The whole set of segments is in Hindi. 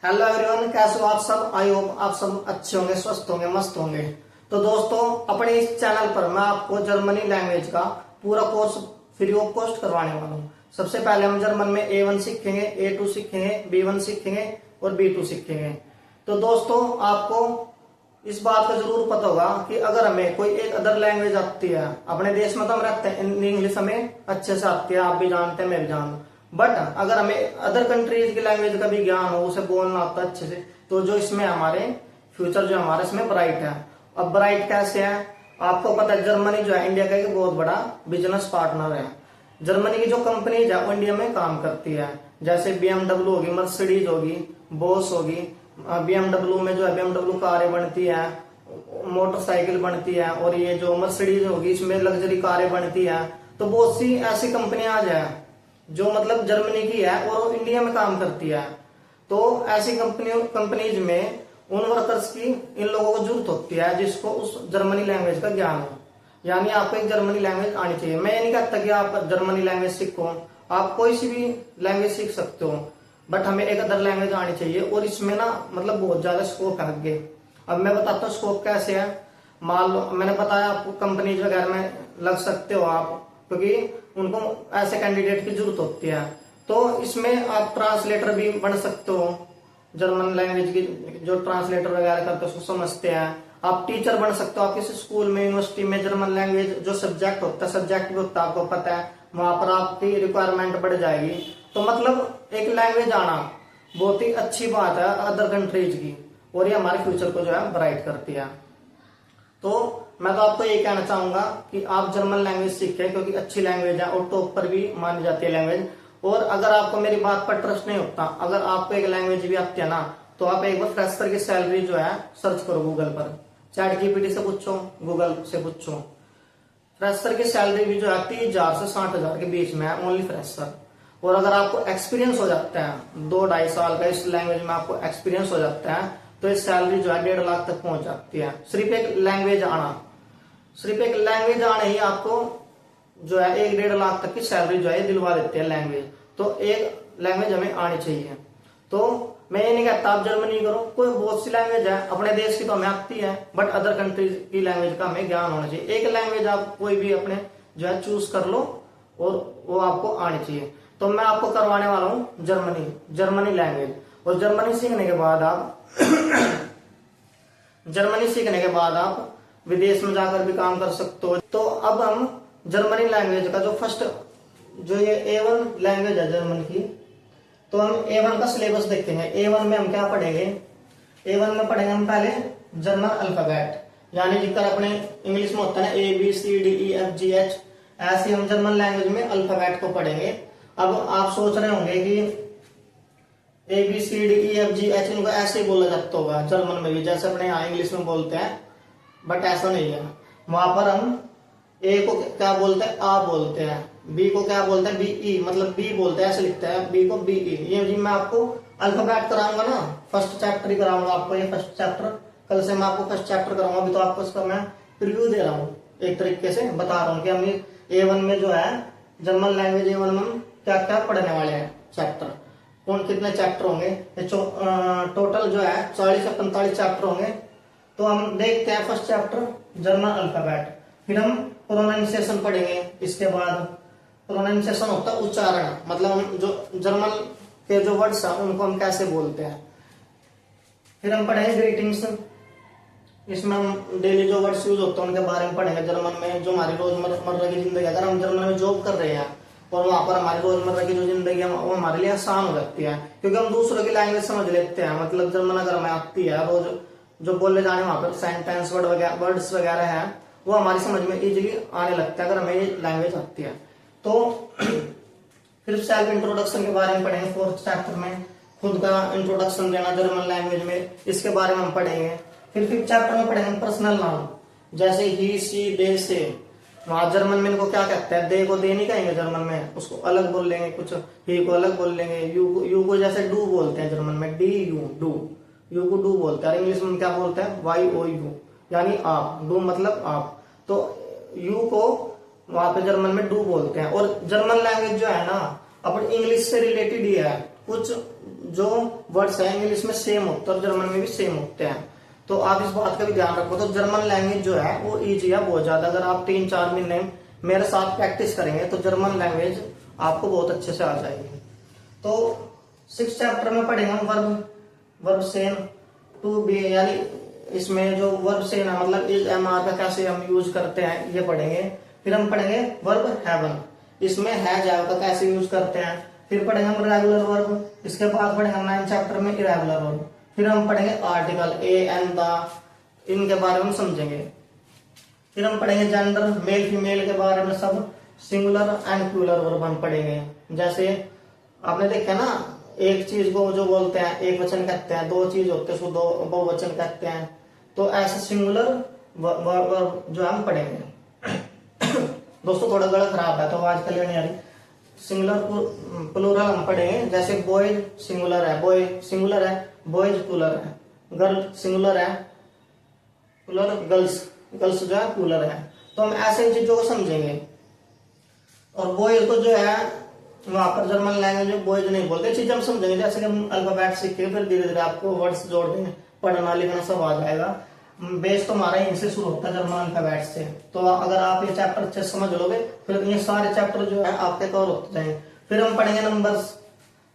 हेलो एवरीवन, कैसे हो आप सब। आई होप आप सब अच्छे होंगे, स्वस्थ होंगे, मस्त होंगे। तो दोस्तों, अपने इस चैनल पर मैं आपको जर्मनी लैंग्वेज का पूरा कोर्स फ्री ऑफ कॉस्ट करवाने वाला हूँ। सबसे पहले हम जर्मन में A1 सीखेंगे, A2 सीखेंगे, B1 सीखेंगे और B2 सीखेंगे। तो दोस्तों, आपको इस बात का जरूर पता होगा कि अगर हमें कोई एक अदर लैंग्वेज आती है, अपने देश में तो हम रखते हैं इंग्लिश हमें अच्छे से आती है, आप भी जानते हैं, मैं भी जानू। बट अगर हमें अदर कंट्रीज की लैंग्वेज का भी ज्ञान हो, उसे बोलना आता है अच्छे से, तो जो इसमें हमारे फ्यूचर जो हमारा इसमें ब्राइट है। अब ब्राइट कैसे है, आपको पता है जर्मनी जो है इंडिया का एक बहुत बड़ा बिजनेस पार्टनर है। जर्मनी की जो कंपनीज है वो इंडिया में काम करती है, जैसे BMW होगी, मर्सिडीज होगी, बोस होगी। BMW में जो है BMW कारें बनती है, मोटरसाइकिल बनती है, और ये जो मर्सिडीज होगी इसमें लग्जरी कारें बनती है। तो बहुत सी ऐसी कंपनियां आज है जो मतलब जर्मनी की है और वो इंडिया में काम करती है। तो ऐसी कंपनीज में उन वर्कर्स की, इन लोगों को जरूरत होती है जिसको उस जर्मनी लैंग्वेज का ज्ञान हो। यानी आपको एक जर्मनी लैंग्वेज आनी चाहिए। मैं ये नहीं कहता कि आप जर्मनी लैंग्वेज सीखो, आप कोई सी भी लैंग्वेज सीख सकते हो, बट हमें एक अदर लैंग्वेज आनी चाहिए। और इसमें ना मतलब बहुत ज्यादा स्कोप है आगे। अब मैं बताता हूँ स्कोप कैसे है। मान लो मैंने बताया आपको कंपनीज वगैरह में लग सकते हो आप, क्योंकि उनको ऐसे कैंडिडेट की जरूरत होती है। तो इसमें आप ट्रांसलेटर भी बन सकते हो, जर्मन लैंग्वेज की जो ट्रांसलेटर वगैरह करते हैं उसको समझते हैं। आप टीचर बन सकते हो, आप किसी स्कूल में, यूनिवर्सिटी में जर्मन लैंग्वेज जो सब्जेक्ट होता है, सब्जेक्ट भी होता है, आपको पता है, वहां पर आपकी रिक्वायरमेंट बढ़ जाएगी। तो मतलब एक लैंग्वेज आना बहुत ही अच्छी बात है अदर कंट्रीज की, और ये हमारे फ्यूचर को जो है ब्राइट करती है। तो मैं तो आपको ये कहना चाहूंगा कि आप जर्मन लैंग्वेज सीखें, क्योंकि अच्छी लैंग्वेज है और टॉप पर भी मानी जाती है लैंग्वेज। और अगर आपको मेरी बात पर ट्रस्ट नहीं होता, अगर आपको एक लैंग्वेज भी आती है ना, तो आप एक बार फ्रेशर की सैलरी जो है सर्च करो गूगल पर, चैट जीपीटी से पूछो, गूगल से पूछो। फ्रेशर की सैलरी भी जो है 30,000 से 60,000 के बीच में है, ओनली फ्रेशर। और अगर आपको एक्सपीरियंस हो जाता है 2-2.5 साल का इस लैंग्वेज में, आपको एक्सपीरियंस हो जाता है, तो इस सैलरी जो है 1.5 लाख तक पहुंच जाती है। सिर्फ एक लैंग्वेज आने ही आपको जो है 1-1.5 लाख तक की सैलरी जो है दिलवा देते हैं लैंग्वेज। तो एक लैंग्वेज हमें आनी चाहिए। तो मैं ये नहीं कहता आप जर्मनी करो, कोई बहुत सी लैंग्वेज है, अपने देश की तो हमें आती है, बट अदर कंट्रीज की लैंग्वेज का हमें ज्ञान होना चाहिए। एक लैंग्वेज आप कोई भी अपने जो है चूज कर लो और वो आपको आनी चाहिए। तो मैं आपको करवाने वाला हूँ जर्मनी लैंग्वेज। और जर्मनी सीखने के बाद आप विदेश में जाकर भी काम कर सकते हो। तो अब हम जर्मनी लैंग्वेज का जो फर्स्ट जो ये A1 लैंग्वेज है जर्मन की, तो हम A1 का सिलेबस देखेंगे। A1 में हम क्या पढ़ेंगे, A1 में पढ़ेंगे हम पहले जर्मन अल्फाबेट, यानी जितना अपने इंग्लिश में होता है ना ABCDEFGH, ऐसे हम जर्मन लैंग्वेज में अल्फाबेट को पढ़ेंगे। अब आप सोच रहे होंगे कि ABCDEFGH इनको ऐसे ही बोला जाता होगा जर्मन में भी, जैसे अपने यहाँ इंग्लिश में बोलते हैं, बट ऐसा नहीं है। वहां पर हम ए को क्या बोलते हैं, आ बोलते हैं, बी को क्या बोलते हैं, BE, मतलब बी बोलते हैं, ऐसे लिखते हैं, बी को BE। ये जी मैं आपको अल्फाबेट कराऊंगा ना, फर्स्ट चैप्टर ही कराऊंगा आपको, ये फर्स्ट चैप्टर, कल से मैं आपको फर्स्ट चैप्टर कराऊंगा। अभी तो आपको इसका मैं रिव्यू दे रहा हूँ, एक तरीके से बता रहा हूँ कि हम A1 में जो है जर्मन लैंग्वेज A1 में हम क्या क्या पढ़ने वाले हैं चैप्टर, कौन कितने चैप्टर होंगे। टोटल जो है 40 से 45 चैप्टर होंगे। तो हम देखते हैं फर्स्ट चैप्टर जर्मन अल्फाबेट, फिर हम प्रोनाउंसिएशन पढ़ेंगे। इसके बाद प्रोनाउंसिएशन होता है उच्चारण, मतलब हम जो जर्मन के जो वर्ड्स हैं उनको हम कैसे बोलते हैं। फिर हम पढ़ेंगे ग्रीटिंग्स, इसमें हम डेली जो वर्ड्स यूज होते हैं उनके बारे में पढ़ेंगे जर्मन में, जो हमारी रोजमर्रा की जिंदगी, अगर हम जर्मन में जॉब कर रहे हैं और वहां पर हमारी रोजमर्रा की जो जिंदगी है वो हमारे लिए आसान हो जाती है, क्योंकि हम दूसरों की लैंग्वेज समझ लेते हैं। मतलब जर्मन अगर हमें आती है, रोज जो बोले जाने वहां पर सेंटेंस वर्ड्स वगैरह है, वो हमारी समझ में इजीली आने लगता है अगर हमें ये लैंग्वेज आती है। तो फिर सेल्फ इंट्रोडक्शन के बारे में पढ़ेंगे, 4th चैप्टर में खुद का इंट्रोडक्शन देना जर्मन लैंग्वेज में, इसके बारे में हम पढ़ेंगे। फिर 5th चैप्टर में पढ़ेंगे पर्सनल नाउन, जैसे ही, सी, दे, से। वहां जर्मन में इनको क्या कहते हैं, दे को दे नहीं कहेंगे जर्मन में, उसको अलग बोल लेंगे, कुछ ही को अलग बोल लेंगे। यू को जैसे डू बोलते हैं जर्मन में, DU, डू, यू को डू बोलते हैं। इंग्लिश में क्या बोलते हैं, YOU, यानी आप, डू मतलब आप। तो यू को वहां पे जर्मन में डू बोलते हैं। और जर्मन लैंग्वेज जो है ना अपन इंग्लिश से रिलेटेड ही है, कुछ जो वर्ड्स है इंग्लिश में सेम होते हैं और जर्मन में भी सेम होते हैं, तो आप इस बात का भी ध्यान रखो। तो जर्मन लैंग्वेज जो है वो इजी है बहुत ज्यादा। अगर आप 3-4 महीने मेरे साथ प्रैक्टिस करेंगे तो जर्मन लैंग्वेज आपको बहुत अच्छे से आ जाएगी। तो 6 चैप्टर में पढ़ेंगे हम वर्ब सेन टू बी, यानी इसमें जो वर्ब सेन है मतलब इज एम आर का कैसे हम यूज करते हैं ये पढ़ेंगे। फिर हम पढ़ेंगे वर्ब हैवन, इसमें है जाव का कैसे यूज करते हैं। फिर पढ़ेंगे हम रेगुलर वर्ब, इसके बाद पढ़ेंगे हम 9 चैप्टर में इरेगुलर वर्ब। फिर हम पढ़ेंगे आर्टिकल ए एंड द, इनके बारे में समझेंगे। फिर हम पढ़ेंगे जेंडर, मेल फीमेल के बारे में सब, सिंगुलर एंड प्लूरल वर्ब हम पढ़ेंगे। जैसे आपने देखा ना, एक चीज को जो बोलते हैं एक वचन कहते हैं, 2 चीज होते हैं उसको बहुवचन कहते हैं। तो ऐसे सिंगुलर वर्ब जो हम पढ़ेंगे। दोस्तों थोड़ा गला खराब है तो आवाज क्लियर नहीं आ रही। सिंगुलर प्लूरल हम पढ़ेंगे, जैसे बॉयज सिंगुलर है, बॉय सिंगुलर है, बॉयज प्लूरल है, गर्ल सिंगुलर है, प्लूरल गर्ल्स जो है प्लूरल है। तो हम ऐसे इन चीजों को समझेंगे। और बॉयज को जो है वहां पर जर्मन लैंग्वेज में बॉयज नहीं बोलते, चीज हम समझेंगे। जैसे कि हम अल्फाबेट सीखेंगे फिर धीरे धीरे आपको वर्ड्स जोड़ देंगे, पढ़ना लिखना सब आ जाएगा। बेस तो हमारा यहीं से शुरू होता है जर्मन अल्फाबेट से। तो अगर आप ये चैप्टर अच्छे समझ लोगे फिर ये सारे चैप्टर जो है आपके कवर होते जाएंगे। फिर हम पढ़ेंगे नंबर्स,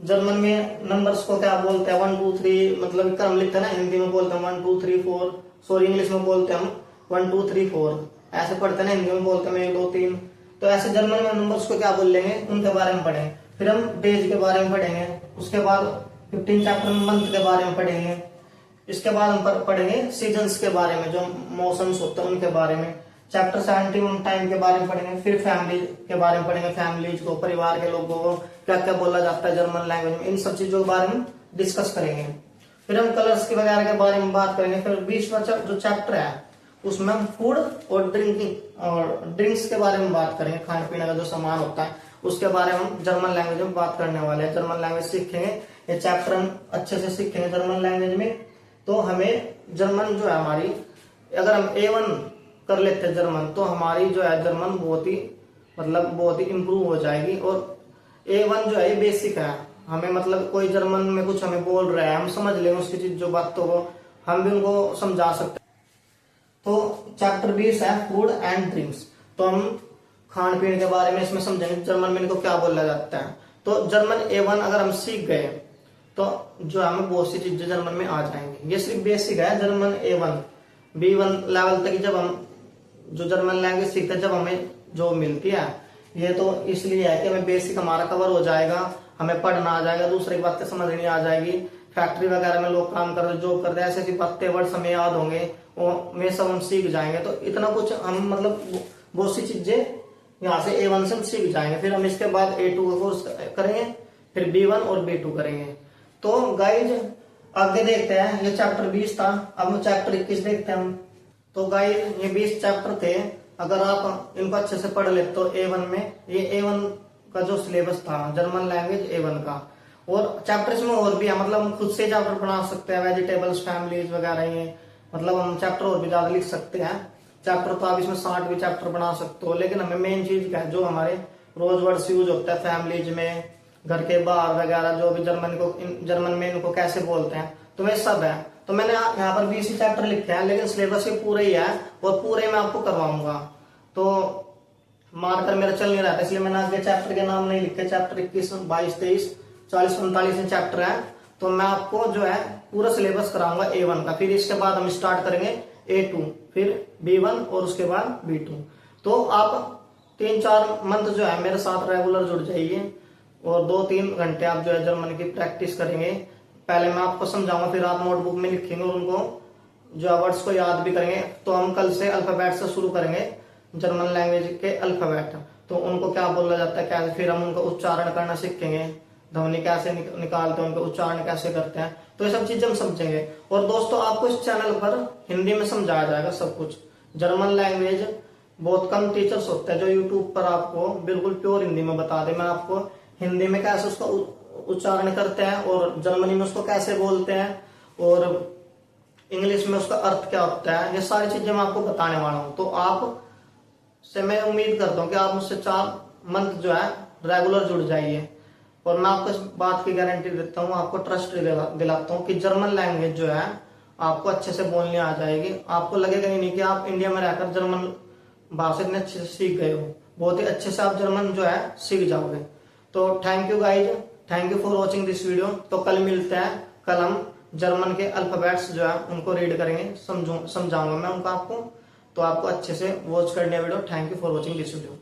जर्मन में नंबर्स को क्या बोलते हैं, 1 2 3, मतलब क्रम लिखते हैं ना, हिंदी में बोलते हैं 1 2 3 4, सॉरी इंग्लिश में बोलते हैं हम 1 2 3 4, ऐसे पढ़ते हैं ना, हिंदी में बोलते हैं 1 2 3। तो ऐसे जर्मन में नंबर्स को क्या बोल लेंगे उनके बारे में पढ़ेंगे। फिर हम डेज के बारे में पढ़ेंगे, उसके बाद 15 चैप्टर में मंथ के बारे में पढ़ेंगे। इसके बाद हम पढ़ेंगे सीजन्स के बारे में, जो मौसम्स होते हैं उनके बारे में। चैप्टर 17 हम टाइम के बारे में पढ़ेंगे। फिर फैमिली के बारे में पढ़ेंगे, फैमिलीज को, परिवार के लोगों को क्या क्या बोला जाता है जर्मन लैंग्वेज में, इन सब चीजों के बारे में डिस्कस करेंगे। फिर हम कलर्स के वगैरह के बारे में बात करेंगे। फिर 20वां जो चैप्टर है उसमें हम फूड और ड्रिंक्स के बारे में बात करेंगे, खाने पीने का जो सामान होता है उसके बारे में हम जर्मन लैंग्वेज में बात करने वाले हैं। जर्मन लैंग्वेज सीखेंगे, ये चैप्टर हम अच्छे से सीखेंगे जर्मन लैंग्वेज में। तो हमें जर्मन जो है हमारी, अगर हम A1 कर लेते हैं जर्मन तो हमारी जो है जर्मन बहुत ही इम्प्रूव हो जाएगी। और A1 जो है ये बेसिक है, हमें मतलब कोई जर्मन में कुछ हमें बोल रहा है हम समझ लेंगे उसकी चीज जो बातों को, हम भी उनको समझा सकते हैं। तो चैप्टर 20 है फूड एंड ड्रिंक्स, तो हम खान पीने के बारे में इसमें समझेंगे जर्मन में इनको क्या बोला जाता है। तो जर्मन A1 अगर हम सीख गए तो जो हमें बहुत सी चीजें जर्मन में आ जाएंगी। ये सिर्फ बेसिक है जर्मन A1, B1 लेवल तक जब हम जो जर्मन लैंग्वेज सीखते हैं जब हमें जो मिलती है, ये तो इसलिए है कि हमें बेसिक हमारा कवर हो जाएगा, हमें पढ़ना आ जाएगा, दूसरी बातें समझनी आ जाएगी। फैक्ट्री वगैरह में लोग काम कर रहे, जॉब कर रहे हैं, ऐसी ऐसी बातें वर्ड्स हमें याद होंगे, वो सब हम सीख जाएंगे। तो इतना कुछ हम मतलब बहुत सी चीजें यहाँ से A1 से हम सीख जाएंगे। फिर हम इसके बाद A2 का कोर्स करेंगे, फिर B1 और B2 करेंगे। तो गाइज आगे देखते हैं, ये चैप्टर 20 था, अब हम चैप्टर 21 देखते हैं हम। तो गाइज ये 20 चैप्टर थे, अगर आप इनको अच्छे से पढ़ लेते तो A1 में, ये A1 का जो सिलेबस था जर्मन लैंग्वेज A1 का। और चैप्टर्स में और भी है, मतलब हम खुद से चैप्टर बना सकते हैं, वेजिटेबल्स, फैमिलीज वगैरह, ये मतलब हम चैप्टर और भी ज्यादा लिख सकते हैं। चैप्टर तो आप इसमें 60 भी चैप्टर बना सकते हो, लेकिन हमें मेन चीज क्या है जो हमारे रोज वर्ड्स यूज होता है फैमिलीज में, घर के बाहर वगैरह, जो भी जर्मन में इनको कैसे बोलते हैं, तो वे सब है। तो मैंने यहाँ पर 20 चैप्टर लिखे हैं, लेकिन सिलेबस ये पूरा ही है और पूरे मैं आपको करवाऊंगा। तो मार्कर मेरा चल नहीं रहा था, इसलिए मैंने आगे चैप्टर के नाम नहीं लिखे। चैप्टर 21, 22, 23, 40, 45 चैप्टर है। तो मैं आपको जो है पूरा सिलेबस कराऊंगा A1 का। फिर इसके बाद हम स्टार्ट करेंगे A2, फिर B1 और उसके बाद B2। तो आप 3-4 मंथ जो है मेरे साथ रेगुलर जुड़ जाइए और 2-3 घंटे आप जो है जर्मन की प्रैक्टिस करेंगे। पहले मैं आपको समझाऊंगा, फिर आप नोटबुक में लिखेंगे और उनको जो वर्ड्स को याद भी करेंगे। तो हम कल से अल्फाबेट से शुरू करेंगे, जर्मन लैंग्वेज के अल्फाबेट, तो उनको क्या बोला जाता है, कैसे, फिर हम उनको उच्चारण करना सीखेंगे, ध्वनि कैसे निकालते हैं, उनका उच्चारण कैसे करते हैं। तो ये सब चीजें हम समझेंगे। और दोस्तों आपको इस चैनल पर हिंदी में समझाया जाएगा सब कुछ। जर्मन लैंग्वेज बहुत कम टीचर्स होते हैं जो यूट्यूब पर आपको बिल्कुल प्योर हिंदी में बता दे। मैं आपको हिंदी में कैसे उसका उच्चारण करते हैं और जर्मनी में उसको कैसे बोलते हैं और इंग्लिश में उसका अर्थ क्या होता है, ये सारी चीजें मैं आपको बताने वाला हूँ। तो आप से मैं उम्मीद करता हूँ कि आप मुझसे 4 मंथ जो है रेगुलर जुड़ जाइए। और मैं आपको इस बात की गारंटी देता हूँ, आपको ट्रस्ट दिलाता हूँ कि जर्मन लैंग्वेज जो है आपको अच्छे से बोलने आ जाएगी। आपको लगेगा ही नहीं कि आप इंडिया में रहकर जर्मन भाषा इतने अच्छे से सीख गए हो, बहुत ही अच्छे से आप जर्मन जो है सीख जाओगे। तो thank you guys, thank you for watching this video. तो कल मिलते हैं, कल हम जर्मन के अल्फाबेट्स जो है उनको रीड करेंगे, समझाऊंगा मैं उनको आपको, तो आपको अच्छे से वॉच करनी है video. Thank you for watching this video.